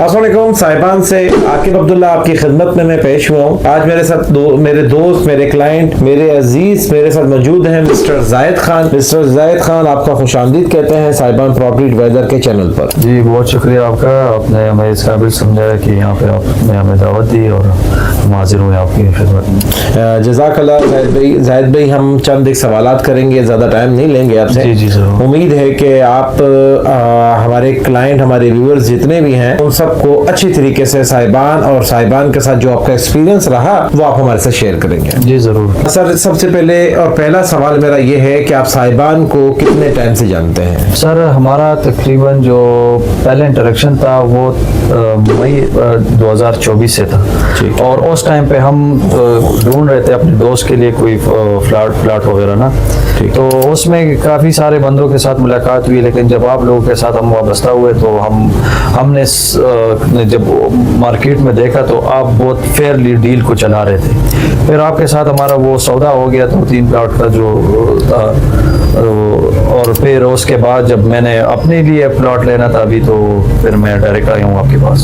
अस्सलाम वालेकुम साहिबान से आकिब अब्दुल्ला आपकी खिदमत में मैं पेश हुआ हूँ। आज मेरे साथ मेरे दोस्त, मेरे क्लाइंट, मेरे अजीज मेरे साथ मौजूद हैं मिस्टर जायद खान। मिस्टर जायद खान, आपका खुशामदीद कहते हैं साहिबान प्रॉपर्टी एडवाइजर के चैनल पर। जी बहुत शुक्रिया आपका, आपने हमें इस काबिल समझाया कि यहाँ पे आपने हमें दावत दी और हम हाजिर हुए आपकी खिदमत में। जज़ाकल्लाह जायद भाई, हम चंद एक सवालात करेंगे, ज़्यादा टाइम नहीं लेंगे आपसे। जी सर। उम्मीद है कि आप हमारे क्लाइंट, हमारे व्यूअर्स जितने भी हैं उन सबको अच्छी तरीके से साहिबान और साहिबान के साथ जो आपका एक्सपीरियंस रहा वो आप हमारे साथ शेयर करेंगे। जी ज़रूर सर, सबसे पहले और पहला सवाल मेरा ये है कि आप साहिबान को कितने टाइम से जानते हैं? सर, हमारा तकरीबन जो पहला इंटरेक्शन था वो मई 2024 से था और उस टाइम पे हम ढूंढ रहे थे अपने दोस्त के लिए कोई फ्लैट वगैरह ना, तो उसमें काफ़ी सारे बंदों के साथ मुलाकात हुई, लेकिन जब आप लोगों के साथ हम वाबस्ता हुए तो हमने जब मार्केट में देखा तो आप बहुत फेयरली डील को चला रहे थे। फिर आपके साथ हमारा वो सौदा हो गया तो 3 प्लॉट का जो था, और फिर उसके बाद जब मैंने अपने लिए प्लॉट लेना था अभी, तो फिर मैं डायरेक्ट आया हूँ आपके पास।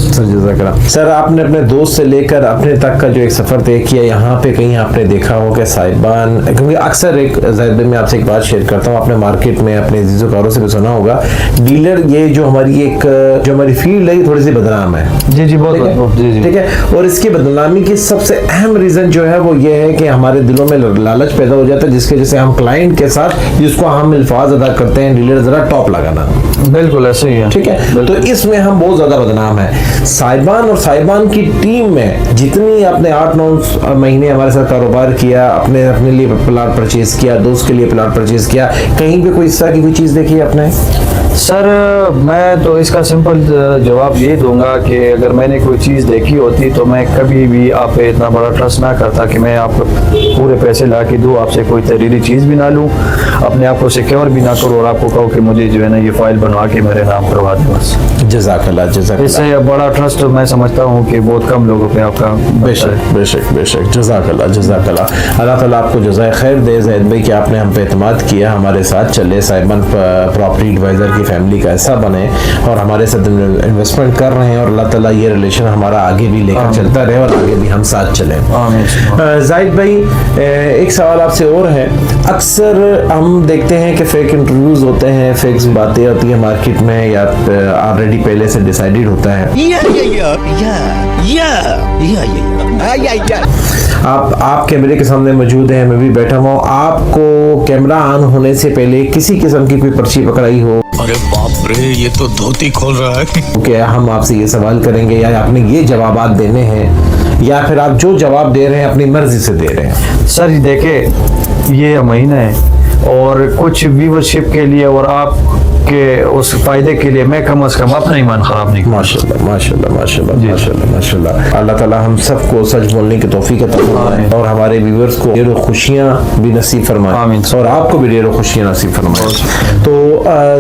सर, आपने अपने दोस्त से लेकर अपने तक का जो एक सफ़र तय किया, यहाँ पे कहीं आपने देखा हो कि साहिबान, क्योंकि अक्सर एक जायद मैं आपसे एक बात शेयर करता हूँ, आपने मार्केट में अपने अजीज़ों से भी सुना होगा, डीलर ये जो हमारी फील्ड है थोड़ी सी बदनाम है। जी बहुत जी ठीक है। और इसकी बदनामी की सबसे अहम रीज़न जो है वो ये है कि हमारे दिलों में लालच पैदा हो जाता है, जिसके वजह से हम क्लाइंट के साथ जिसको हम अल्फाज अदा करते हैं, डीलर जरा टॉप लगाना। बिल्कुल ऐसे ही है। ठीक है, तो इसमें हम बहुत ज्यादा बदनाम है। साहिबान और साहिबान की टीम में जितनी आपने 8-9 महीने हमारे साथ कारोबार किया, अपने लिए प्लाट परचेज किया, दोस्त के लिए प्लाट परचेज किया, कहीं पे कोई इस तरह की कोई चीज देखी आपने? सर, मैं तो इसका सिंपल जवाब ये दूंगा कि अगर मैंने कोई चीज़ देखी होती तो मैं कभी भी आप पे इतना बड़ा ट्रस्ट ना करता कि मैं आपको पूरे पैसे ला के दूँ, आपसे कोई तहरीरी चीज़ भी ना लूँ, अपने आप को सिक्योर भी ना करूँ और आपको कहूँ कि मुझे जो है ना ये फाइल बनवा के मेरे नाम करवा दें बस। जज़ाकल्लाह। इससे बड़ा ट्रस्ट मैं समझता हूँ कि बहुत कम लोगों पे आपका। बेशक। जज़ाकल्लाह। अल्लाह ताला आपको जज़ाए खैर दे ज़ैद भाई कि आपने हम पे एतमाद किया, हमारे साथ चले, साहिबान प्रॉपर्टी एडवाइज़र की फैमिली का ऐसा बने और हमारे साथ इन्वेस्टमेंट कर रहे हैं, और अल्लाह ताला ये रिलेशन हमारा आगे भी लेकर चलता रहे और आगे भी हम साथ चलें। ज़ैद भाई, एक सवाल आपसे और है, अक्सर हम देखते हैं कि फेक इंटरव्यूज होते हैं, फेक बातें होती हैं मार्केट में, या ऑलरेडी पहले से डिसाइडेड होता है। आप कैमरे के सामने मौजूद हैं, मैं भी बैठा हुआ हूँ, आपको कैमरा ऑन होने से पहले किसी किस्म की कोई पर्ची पकड़ाई हो? अरे बाप रे, ये तो धोती खोल रहा है। क्या हम आपसे ये सवाल करेंगे या आपने ये जवाबात देने हैं, या फिर आप जो जवाब दे रहे हैं अपनी मर्जी से दे रहे हैं? सर देखिए, ये महीना है और कुछ व्यूअरशिप के लिए और आप के उस फायदे के लिए मैं कम से कम अपना ईमान खराब नहीं। माशाल्लाह। अल्लाह ताला हम सबको सच बोलने की तौफीक अता फरमाए और हमारे व्यूअर्स को ढेरों खुशियां भी नसीब फरमाए और आपको भी ढेरों खुशियां नसीब फरमाए। तो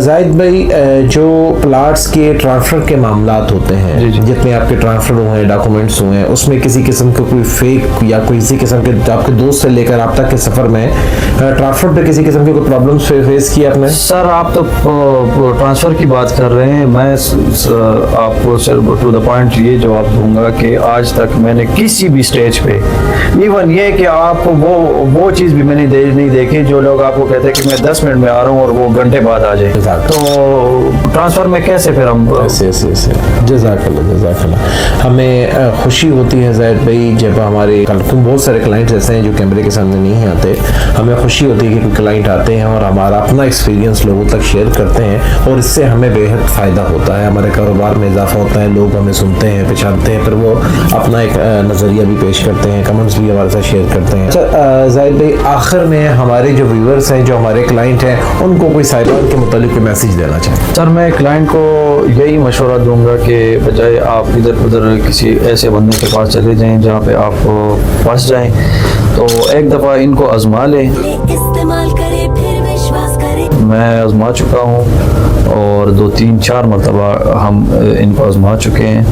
जायद भाई, जो प्लाट्स के ट्रांसफर के मामलात होते हैं, जितने आपके ट्रांसफर हुए हैं, डॉक्यूमेंट्स हुए हैं, उसमें किसी किस्म का कोई फेक या किसी किस्म के आपके दोस्त से लेकर आप तक के सफर में ट्रांसफर पे किसी किस्म के कोई प्रॉब्लम्स फेस किया आपने? सर, आप तो ट्रांसफ़र की बात कर रहे हैं, मैं आपको सिर्फ टू द पॉइंट ये जवाब दूंगा कि आज तक मैंने किसी भी स्टेज पे, इवन ये कि आप वो चीज़ भी मैंने नहीं देखी जो लोग आपको कहते हैं कि मैं 10 मिनट में आ रहा हूँ और वो घंटे बाद आ जाए, तो ट्रांसफ़र में कैसे फिर हम ऐसे। जज़ाकल्लाह। हमें खुशी होती है ज़ैद भाई जब हमारे बहुत सारे क्लाइंट्स ऐसे हैं जो कैमरे के सामने नहीं आते, हमें खुशी होती है कि कोई क्लाइंट आते हैं और हमारा अपना एक्सपीरियंस लोगों तक शेयर करते हैं, और इससे हमें बेहद फ़ायदा होता है, हमारे कारोबार में इजाफा होता है, लोग हमें सुनते हैं, पहचानते हैं, फिर वो अपना एक नज़रिया भी पेश करते हैं, कमेंट्स भी हमारे साथ शेयर करते हैं। अच्छा ज़ाहिद भाई, आखिर में हमारे जो व्यूअर्स हैं, जो हमारे क्लाइंट हैं, उनको कोई साहिबान के मुतालिक मैसेज देना चाहें? सर, मैं क्लाइंट को यही मशवरा दूंगा कि बजाय आप इधर उधर किसी ऐसे बंदे के पास चले जाएँ जहाँ पे आप फंस जाएँ, तो एक दफ़ा इनको आजमा लें, میں آزما چکا ہوں اور 2-3-4 مرتبہ ہم ان کو آزما چکے ہیں.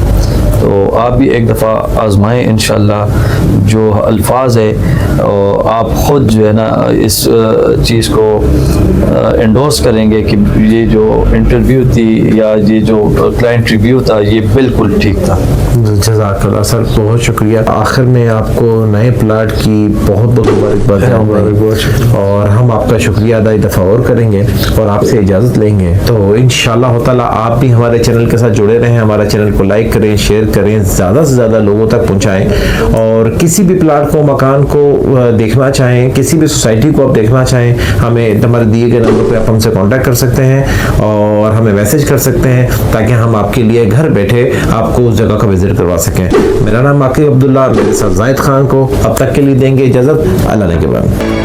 تو آپ بھی ایک دفعہ آزمائیں انشاءاللہ. جو الفاظ ہے آپ خود جو ہے نا اس چیز کو انڈورس کریں گے کہ یہ جو انٹرویو تھی یا یہ جو کلائنٹ ریویو تھا یہ بالکل ٹھیک تھا. جزاک اللہ سر, بہت شکریہ. آخر میں آپ کو نئے پلاٹ کی بہت بہت مبارکباد, اور ہم آپ کا شکریہ ادا ایک دفعہ اور کریں گے اور آپ سے اجازت لیں گے. تو انشاءاللہ تعالیٰ آپ بھی ہمارے چینل کے ساتھ جڑے رہیں, ہمارا چینل کو لائک کریں, شیئر کریں, زیادہ سے زیادہ لوگوں تک پہنچائیں. اور کسی بھی پلاٹ کو, مکان کو دیکھنا چاہیں, کسی بھی سوسائٹی کو آپ دیکھنا چاہیں, ہمیں ہمارے دیے گئے نمبر پہ آپ ہم سے کانٹیکٹ کر سکتے ہیں اور ہمیں میسج کر سکتے ہیں تاکہ ہم آپ کے لیے گھر بیٹھے آپ کو اس جگہ کا وزٹ کروا سکیں. میرا نام عاقب عبداللہ, میرے ساتھ زاہد خان کو اب تک کے لیے دیں گے اجازت. اللہ نے کے بعد.